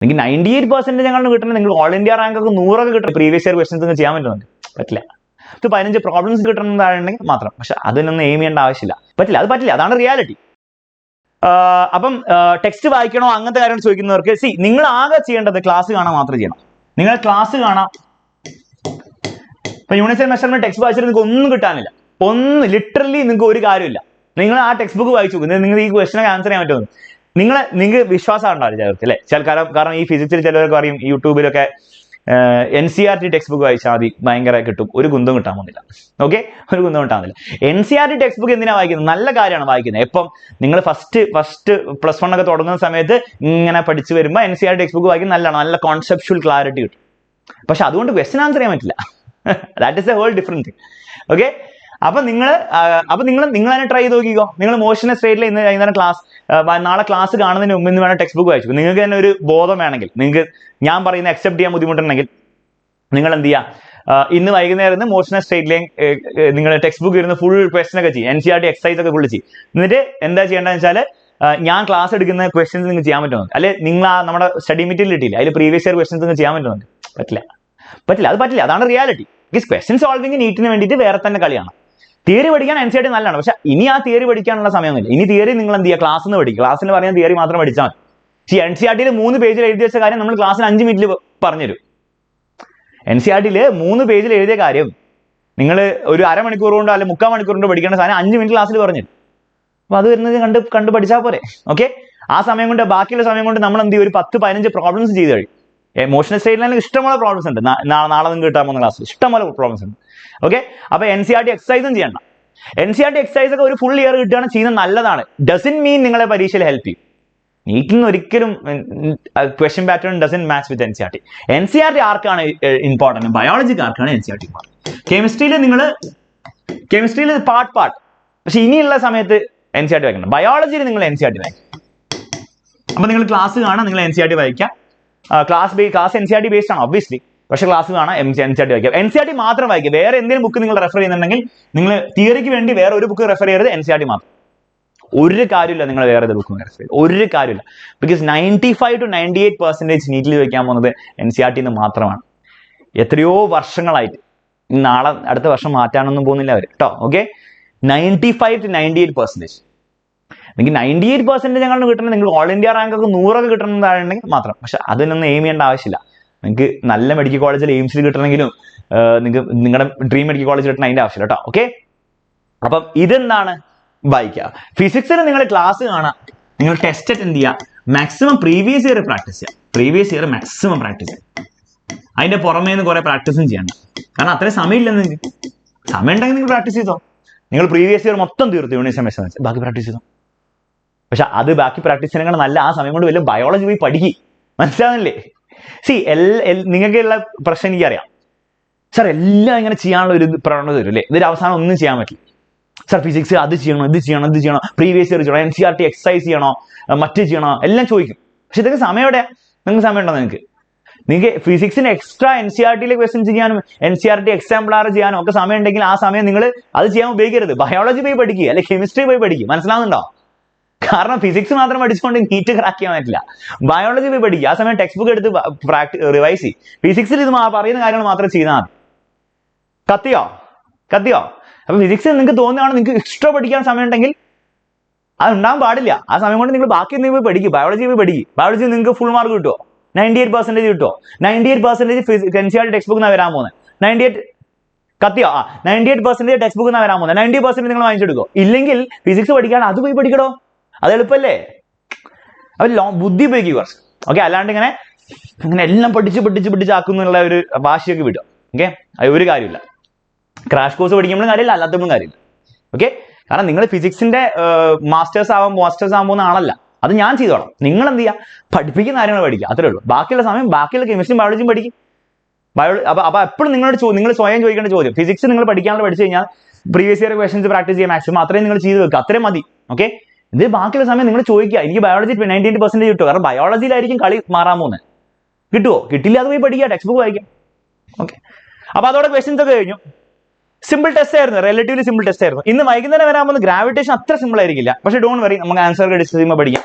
നിങ്ങൾക്ക് 98% ഞങ്ങൾ കിട്ടുന്നത് നിങ്ങൾ ഓൾ ഇന്ത്യ റാങ്ക് ഒക്കെ 100 കിട്ടും. പ്രീവിയസ് ഇയർ ക്വസ്റ്റൻസ് നിങ്ങൾക്ക് ചെയ്യാൻ പറ്റുന്നുണ്ട്? പറ്റില്ല. 15 പ്രോബ്ലംസ് കിട്ടുന്നതാണെങ്കിൽ മാത്രം. പക്ഷെ അതിനൊന്നും എയിം ചെയ്യേണ്ട ആവശ്യമില്ല. പറ്റില്ല, അത് പറ്റില്ല. അതാണ് റിയാലിറ്റി. അപ്പം ടെക്സ്റ്റ് വായിക്കണോ അങ്ങനത്തെ കാര്യങ്ങൾ ചോദിക്കുന്നവർക്ക് നിങ്ങൾ ആകെ ചെയ്യേണ്ടത് ക്ലാസ് കാണാൻ മാത്രം ചെയ്യണം. നിങ്ങൾ ക്ലാസ് കാണാം. ഇപ്പൊ യൂണിറ്റ് മെഷർമെന്റ് ടെക്സ്റ്റ് വായിച്ചിട്ട് നിങ്ങൾക്ക് ഒന്നും കിട്ടാനില്ല. ലിറ്ററലി നിങ്ങൾക്ക് ഒരു കാര്യമില്ല. നിങ്ങൾ ആ ടെക്സ്റ്റ് ബുക്ക് വായിച്ചു നിങ്ങൾ ഈ ക്വസ്റ്റിനൊക്കെ ആൻസർ ചെയ്യാൻ പറ്റുമെന്ന് നിങ്ങൾക്ക് വിശ്വാസം ഉണ്ടാവില്ല ചിലർക്ക്, അല്ലെ? കാരണം ഈ ഫിസിക്സിൽ ചിലവർക്ക് അറിയും, യൂട്യൂബിലൊക്കെ NCERT ടെക്സ്റ്റ് ബുക്ക് വായിച്ചാൽ മതി, ഭയങ്കര കിട്ടും. ഒരു കുന്തം കിട്ടാൻ പോകുന്നില്ല. ഓക്കെ, ഒരു കുന്തം കിട്ടാൻ പോകുന്നില്ല. NCERT ടെക്സ്റ്റ് ബുക്ക് എന്തിനാ വായിക്കുന്നത്? നല്ല കാര്യമാണ് വായിക്കുന്നത്. എപ്പം നിങ്ങൾ ഫസ്റ്റ് +1 ഒക്കെ തുടങ്ങുന്ന സമയത്ത് ഇങ്ങനെ പഠിച്ചു വരുമ്പോൾ NCERT ടെക്സ്റ്റ് ബുക്ക് വായിക്കുന്നത് നല്ലതാണ്. നല്ല കോൺസെപ്ച്വൽ ക്ലാരിറ്റി കിട്ടും. പക്ഷെ അതുകൊണ്ട് ക്വസ്റ്റ്യൻ ആൻസർ ചെയ്യാൻ പറ്റില്ല. That is a whole different thing. Okay, അപ്പൊ നിങ്ങൾ തന്നെ ട്രൈ ചെയ്ത് നോക്കിക്കോ. നിങ്ങൾ മോഷൻ സ്ട്രേറ്റിൽ ഇന്ന് വൈകുന്നേരം നാളെ ക്ലാസ് കാണുന്നതിന് മുമ്പ് ഇന്ന് വേണം ടെക്സ്റ്റ് ബുക്ക് വായിച്ചു. നിങ്ങൾക്ക് തന്നെ ഒരു ബോധം വേണമെങ്കിൽ, നിങ്ങൾക്ക് ഞാൻ പറയുന്ന അക്സെപ്റ്റ് ചെയ്യാൻ ബുദ്ധിമുട്ടുണ്ടെങ്കിൽ നിങ്ങൾ എന്ത് ചെയ്യുക, ഇന്ന് വൈകുന്നേരം മോഷൻ സ്ട്രേറ്റിലെ നിങ്ങൾ ടെക്സ്റ്റ് ബുക്ക് ഇരുന്ന് ഫുൾ ക്വസ്റ്റൻ ഒക്കെ ചെയ്യും. NCERT എക്സസൈസ് ഒക്കെ ഫുൾ ചെയ്യും. എന്നിട്ട് എന്താ ചെയ്യേണ്ടതെന്ന് വെച്ചാൽ ഞാൻ ക്ലാസ് എടുക്കുന്ന ക്വസ്റ്റൻസ് നിങ്ങൾക്ക് ചെയ്യാൻ പറ്റുമോ? അല്ലെ നിങ്ങൾ നമ്മുടെ സ്റ്റഡി മെറ്റീരിയൽ കിട്ടിയില്ല, അതിൽ പ്രീവിയസ് ഇയർ ക്വസ്റ്റൻസ് നിങ്ങൾക്ക് ചെയ്യാൻ പറ്റുമോ? പറ്റില്ല, അത് പറ്റില്ല. അതാണ് റിയാലിറ്റി. ക്വസ്റ്റ്യൻ സോൾവിംഗ് നീറ്റിന് വേണ്ടിയിട്ട് വേറെ തന്നെ കളിയാണ്. തിയറി പഠിക്കാൻ NCERT നല്ലതാണ്. പക്ഷെ ഇനി ആ തിയറി പഠിക്കാനുള്ള സമയമൊന്നുമില്ല. ഇനി തിയറി നിങ്ങൾ എന്ത് ചെയ്യുക, ക്ലാസ്സിൽ നിന്ന് പഠിക്കുക. ക്ലാസ്സിൽ പറയുന്ന തിയറി മാത്രം പഠിച്ചാൽ മതി. NCERT 3 പേജിൽ എഴുതി വെച്ച കാര്യം നമ്മൾ ക്ലാസ്സിൽ 5 മിനിറ്റിൽ പറഞ്ഞുതരും. NCERT 3 പേജിൽ എഴുതിയ കാര്യം നിങ്ങൾ ഒരു അരമണിക്കൂർ കൊണ്ടോ അല്ലെങ്കിൽ 3/4 മണിക്കൂർ കൊണ്ടോ പഠിക്കേണ്ട സാധനം 5 മിനിറ്റ് ക്ലാസ്സിൽ പറഞ്ഞു. അപ്പൊ അത് വരുന്നത് കണ്ട് പഠിച്ചാൽ പോരെ. ഓക്കെ, ആ സമയം കൊണ്ട്, ബാക്കിയുള്ള സമയം കൊണ്ട് നമ്മൾ എന്ത് ചെയ്യും, ഒരു 10-15 പ്രോബ്ലംസ് ചെയ്ത് കഴിയും. എമോഷണൽ സ്റ്റേറ്റിലാണെങ്കിൽ ഇഷ്ടംപോലെ പ്രോബ്ലംസ് ഉണ്ട്. നാളെ നിങ്ങൾക്ക് കിട്ടാൻ പോകുന്ന ക്ലാസ്സിൽ ഇഷ്ടംപോലെ പ്രോബ്ലംസ് ഉണ്ട്. ഓക്കെ, അപ്പൊ NCERT എക്സസൈസും ചെയ്യണ്ട. NCERT എക്സസൈസ് ഒക്കെ ഒരു ഫുൾ ഇയർ കിട്ടുകയാണ് ചെയ്യുന്നത്, നല്ലതാണ്. ഡസൻ മീൻ നിങ്ങളെ പരീക്ഷയിൽ ഹെൽപ്പ് ചെയ്യും. നീറ്റിൽ നിന്ന് ഒരിക്കലും question pattern doesn't match with NCERT. NCERT ആർക്കാണ് ഇമ്പോർട്ടന്റ്? ബയോളജിക്ക് ആർക്കാണ് NCERT ഇമ്പോർട്ടന്റ്? കെമിസ്ട്രിയിൽ പാർട്ട്. പക്ഷെ ഇനിയുള്ള സമയത്ത് NCERT വായിക്കണം. ബയോളജിയിൽ നിങ്ങൾ NCERT വായിക്കും. അപ്പൊ നിങ്ങൾ ക്ലാസ് കാണാൻ, നിങ്ങൾ NCERT വായിക്കാം. ക്ലാസ് NCERT ബേസ്ഡ് ആണ് ഒബ്വിയസ്ലി. പക്ഷെ ക്ലാസ് കാണാം, NCERT വായിക്കാം. NCERT മാത്രം വായിക്കുക. വേറെ എന്തെങ്കിലും ബുക്ക് നിങ്ങൾ റെഫർ ചെയ്യുന്നുണ്ടെങ്കിൽ നിങ്ങൾ തിയറിക്ക് വേണ്ടി വേറെ ഒരു ബുക്ക് റെഫർ ചെയ്യരുത്. NCERT മാത്രം. ഒരു കാര്യമില്ല നിങ്ങൾ വേറെ ഏത് ബുക്ക് റെഫർ ചെയ്ത്, ഒരു കാര്യമില്ല. ബിക്കോസ് 95 to 98% നീറ്റിൽ വയ്ക്കാൻ പോകുന്നത് NCERT മാത്രമാണ്. എത്രയോ വർഷങ്ങളായിട്ട്. നാളെ അടുത്ത വർഷം മാറ്റാനൊന്നും പോകുന്നില്ല അവർ കേട്ടോ. Okay, 95 to 98%. നിങ്ങൾക്ക് 98% ഞങ്ങൾ കിട്ടുന്നത് നിങ്ങൾ ഓൾ ഇന്ത്യ റാങ്ക് ഒക്കെ 100 കിട്ടുന്നതാണെങ്കിൽ മാത്രം. പക്ഷെ അതിനൊന്നും എയിം ചെയ്യേണ്ട ആവശ്യമില്ല. നിങ്ങൾക്ക് നല്ല മെഡിക്കൽ കോളേജിൽ എയിംസിൽ കിട്ടണമെങ്കിലും നിങ്ങൾക്ക് നിങ്ങളുടെ ഡ്രീം മെഡിക്കൽ കോളേജിൽ കിട്ടണം, അതിന്റെ ആവശ്യമില്ല കേട്ടോ. ഓക്കെ, അപ്പം ഇതെന്താണ് വായിക്കുക. ഫിസിക്സിൽ നിങ്ങൾ ക്ലാസ് കാണാം, നിങ്ങൾ ടെസ്റ്റ് അറ്റൻഡ് ചെയ്യുക, മാക്സിമം പ്രീവിയസ് ഇയർ പ്രാക്ടീസ് ചെയ്യുക. പ്രീവിയസ് ഇയർ മാക്സിമം പ്രാക്ടീസ് ചെയ്യുക. അതിന്റെ പുറമേ നിന്ന് കുറെ പ്രാക്ടീസും ചെയ്യണം. കാരണം അത്രയും സമയമില്ലെന്ന് നിങ്ങൾക്ക്. സമയം ഉണ്ടെങ്കിൽ നിങ്ങൾ പ്രാക്ടീസ് ചെയ്തോ. നിങ്ങൾ പ്രീവിയസ് ഇയർ മൊത്തം തീർത്തു യൂണിറ്റ് സെമസ്റ്റർ വെച്ച്, ബാക്കി പ്രാക്ടീസ് ചെയ്തോ. പക്ഷെ അത് ബാക്കി പ്രാക്ടീസ് ചെയ്യണ നല്ല, ആ സമയം കൊണ്ട് വലിയ ബയോളജി പോയി പഠിക്കും. മനസ്സിലാവുന്നില്ലേ? നിങ്ങൾക്കുള്ള പ്രശ്നം എനിക്കറിയാം. സാർ എല്ലാം ഇങ്ങനെ ചെയ്യാനുള്ള ഒരു പ്രവണത വരും അല്ലേ? ഇതൊരു അവസാനം ഒന്നും ചെയ്യാൻ പറ്റില്ല. സാർ ഫിസിക്സ് അത് ചെയ്യണോ, ഇത് ചെയ്യണോ, പ്രീവിയസ് ഇയർ ചെയ്യണോ, NCERT എക്സസൈസ് ചെയ്യണോ, മറ്റു ചെയ്യണോ, എല്ലാം ചോദിക്കും. പക്ഷെ ഇതൊക്കെ സമയം എവിടെയാ? നിങ്ങൾക്ക് സമയം ഉണ്ടോ? നിങ്ങൾക്ക് ഫിസിക്സിന് എക്സ്ട്രാ NCERT ക്വസ്റ്റ്യൻ ചെയ്യാനും NCERT എക്സാമ്പിളാർ ചെയ്യാനും ഒക്കെ സമയം ഉണ്ടെങ്കിൽ ആ സമയം നിങ്ങൾ അത് ചെയ്യാൻ ഉപയോഗിക്കരുത്. ബയോളജി പോയി പഠിക്കുക, അല്ലെങ്കിൽ കെമിസ്ട്രി പോയി പഠിക്കുക. മനസ്സിലാവുന്നുണ്ടോ? കാരണം ഫിസിക്സ് മാത്രം പഠിച്ചുകൊണ്ട് നീറ്റ് ക്രാക്ക് ചെയ്യാൻ പറ്റില്ല. ബയോളജി പോയി പഠിക്കുക. ആ സമയം ടെക്സ്റ്റ് ബുക്ക് എടുത്ത് റിവൈസ് ചെയ്യും. ഫിസിക്സിൽ ഇത് പറയുന്ന കാര്യങ്ങൾ മാത്രം ചെയ്താൽ മതി. കത്തിയോ? അപ്പൊ ഫിസിക്സ് നിങ്ങൾക്ക് തോന്നുകയാണ് നിങ്ങൾക്ക് എക്സ്ട്രാ പഠിക്കാൻ സമയം ഉണ്ടെങ്കിൽ അത് ഉണ്ടാകാൻ പാടില്ല. ആ സമയം കൊണ്ട് നിങ്ങൾ ബാക്കി എന്തെങ്കിലും പോയി പഠിക്കും. ബയോളജി പോയി പഠിക്കും. ബയോളജി നിങ്ങൾക്ക് ഫുൾ മാർക്ക് കിട്ടുമോ? 98% കിട്ടുമോ? 98% NCERT ടെക്സ്റ്റ് ബുക്ക് വരാൻ പോകുന്നത്. 98% ടെക്സ്റ്റ് ബുക്ക് വരാൻ പോകുന്നത്. 90% നിങ്ങൾ വാങ്ങിച്ചെടുക്കോ? ഇല്ലെങ്കിൽ ഫിസിക്സ് പഠിക്കാൻ അത് പോയി പഠിക്കണോ? അത് എളുപ്പമല്ലേ? അവർ ബുദ്ധി ഉപയോഗിക്കുക കുറച്ച്. ഓക്കെ, അല്ലാണ്ട് ഇങ്ങനെ എല്ലാം പഠിച്ചാക്കുന്നുള്ള ഒരു വാശിയൊക്കെ വിടും. ഓക്കെ, അത് ഒരു കാര്യമില്ല. ക്രാഷ് കോഴ്സ് പഠിക്കുമ്പോഴും കാര്യമില്ല, അല്ലാത്തപ്പോഴും കാര്യമില്ല. ഓക്കെ, കാരണം നിങ്ങൾ ഫിസിക്സിന്റെ മാസ്റ്റേഴ്സ് ആവാൻ പോകുന്ന ആളല്ല. അത് ഞാൻ ചെയ്തോളാം. നിങ്ങൾ എന്ത് ചെയ്യുക? പഠിപ്പിക്കുന്ന കാര്യങ്ങൾ പഠിക്കുക, അത്രേ ഉള്ളൂ. ബാക്കിയുള്ള സമയം ബാക്കിയുള്ള കെമിസ്ട്രിയും ബയോളജിയും പഠിക്കും. അപ്പൊ എപ്പോഴും നിങ്ങൾ സ്വയം ചോദിക്കേണ്ട ചോദ്യം, ഫിസിക്സ് നിങ്ങൾ പഠിക്കാനുള്ള പഠിച്ചു കഴിഞ്ഞാൽ പ്രീവിയസ് ഇയർ ക്വസ്റ്റൻസ് പ്രാക്ടീസ് ചെയ്യുക മാക്സിമം. അത്രയും നിങ്ങൾ ചെയ്ത് വെക്കുക, അത്രയും മതി. ഓക്കെ, ഇത് ബാക്കിയുള്ള സമയം നിങ്ങൾ ചോദിക്കുക, എനിക്ക് ബയോളജി 98% കിട്ടുമോ? കാരണം ബയോളജിയിലായിരിക്കും കളി മാറാൻ പോകുന്നത്. കിട്ടുമോ? കിട്ടില്ല, അത് പോയി പഠിക്കുക, ടെക്സ്റ്റ് ബുക്ക് വായിക്കാം. ഓക്കെ, അപ്പൊ അതോടെ ക്വസ്റ്റൻസ് ഒക്കെ കഴിഞ്ഞു. സിമ്പിൾ ടെസ്റ്റ് ആയിരുന്നു, റിലേറ്റീവ്ലി സിമ്പിൾ ടെസ്റ്റ് ആയിരുന്നു. ഇന്ന് വൈകുന്നേരം വരാൻ പോകുന്ന ഗ്രാവിറ്റേഷൻ അത്ര സിമ്പിൾ ആയിരിക്കില്ല. പക്ഷെ ഡോണ്ട് വറി, നമുക്ക് ആൻസർ ഡിസ്കസ് ചെയ്യുമ്പോൾ പഠിക്കാം.